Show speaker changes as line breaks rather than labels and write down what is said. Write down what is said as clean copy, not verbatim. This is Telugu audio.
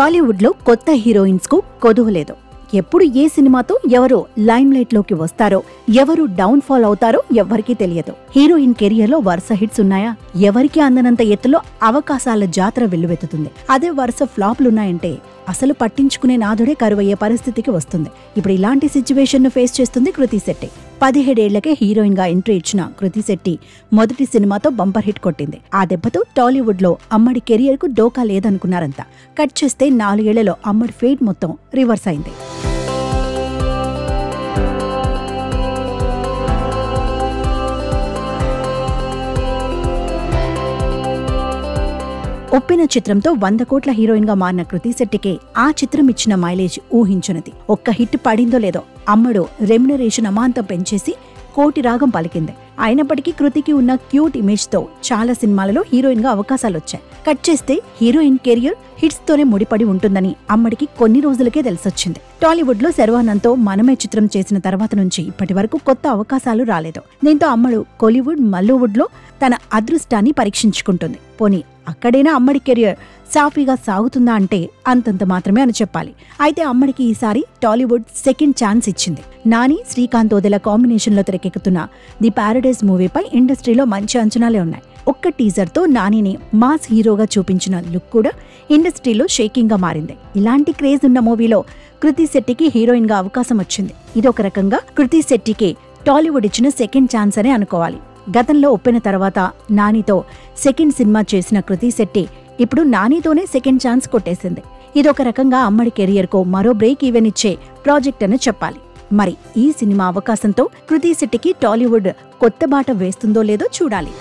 టాలీవుడ్ లో కొత్త హీరోయిన్స్ కు కొదువలేదు. ఎప్పుడు ఏ సినిమాతో ఎవరు లైమ్ లైట్ లోకి వస్తారో, ఎవరు డౌన్ ఫాల్ అవుతారో ఎవ్వరికీ తెలియదు. హీరోయిన్ కెరియర్ లో వరుస హిట్స్ ఉన్నాయా? ఎవరికి అందనంత ఎత్తులో అవకాశాల జాతర వెల్లువెత్తుతుంది. అదే వరుస ఫ్లాప్లున్నాయంటే అసలు పట్టించుకునే నాదుడే కరువయ్యే పరిస్థితికి వస్తుంది. ఇప్పుడు ఇలాంటి సిచ్యువేషన్ ను ఫేస్ చేస్తుంది కృతి శెట్టి. 17 ఏళ్లకే హీరోయిన్ గా ఎంట్రీ ఇచ్చిన కృతి శెట్టి మొదటి సినిమాతో బంపర్ హిట్ కొట్టింది. ఆ దెబ్బతో టాలీవుడ్ లో అమ్మడి కెరియర్ కు డోకా లేదనుకున్నారంతా. కట్ చేస్తే 4 ఏళ్లలో అమ్మడి ఫేట్ మొత్తం రివర్స్ అయింది. ఒప్పిన చిత్రంతో 100 కోట్ల హీరోయిన్ గా మారిన కృతి శెట్టికే ఆ చిత్రం ఇచ్చిన మైలేజ్ ఊహించనిది. ఒక్క హిట్ పడిందో లేదో అమ్మడు రెమ్యునరేషన్ అమాంతం పెంచేసి కోటి రాగం పలికింది. అయినప్పటికీ కృతికి ఉన్న క్యూట్ ఇమేజ్ తో చాలా సినిమాలలో హీరోయిన్ గా అవకాశాలొచ్చాయి. కట్ చేస్తే హీరోయిన్ కెరియర్ హిట్స్ తోనే ముడిపడి ఉంటుందని అమ్మడికి కొన్ని రోజులకే తెలిసొచ్చింది. టాలీవుడ్ లో శర్వానంద్తో మనమే చిత్రం చేసిన తర్వాత నుంచి ఇప్పటి వరకు కొత్త అవకాశాలు రాలేదు. దీంతో అమ్మడు కోలీవుడ్, మల్లీవుడ్ లో తన అదృష్టాన్ని పరీక్షించుకుంటుంది. పోనీ అక్కడైనా అమ్మడి కెరియర్ సాఫీగా సాగుతుందా అంటే అంతంత మాత్రమే అని చెప్పాలి. అయితే అమ్మడికి ఈసారి టాలీవుడ్ సెకండ్ ఛాన్స్ ఇచ్చింది. నాని, శ్రీకాంత్ ఓదెల కాంబినేషన్ లో తెరకెక్కుతున్న ది పారడైజ్ మూవీపై ఇండస్ట్రీలో మంచి అంచనాలే ఉన్నాయి. ఒక్క టీజర్ తో నానిని మాస్ హీరోగా చూపించిన లుక్ కూడా ఇండస్ట్రీలో షేకింగ్ గా మారింది. ఇలాంటి క్రేజ్ ఉన్న మూవీలో కృతి శెట్టికి హీరోయిన్ గా అవకాశం వచ్చింది. ఇదొక రకంగా కృతి శెట్టికి టాలీవుడ్ ఇచ్చిన సెకండ్ ఛాన్స్ అనే అనుకోవాలి. గతంలో ఒప్పిన తర్వాత నానితో సెకండ్ సినిమా చేసిన కృతి శెట్టి ఇప్పుడు నానితోనే సెకండ్ ఛాన్స్ కొట్టేసింది. ఇదొక రకంగా అమ్మడి కెరియర్ కు మరో బ్రేక్ ఈవెన్ ఇచ్చే ప్రాజెక్ట్ అని చెప్పాలి. మరి ఈ సినిమా అవకాశంతో కృతి శెట్టికి టాలీవుడ్ కొత్త బాట వేస్తుందో లేదో చూడాలి.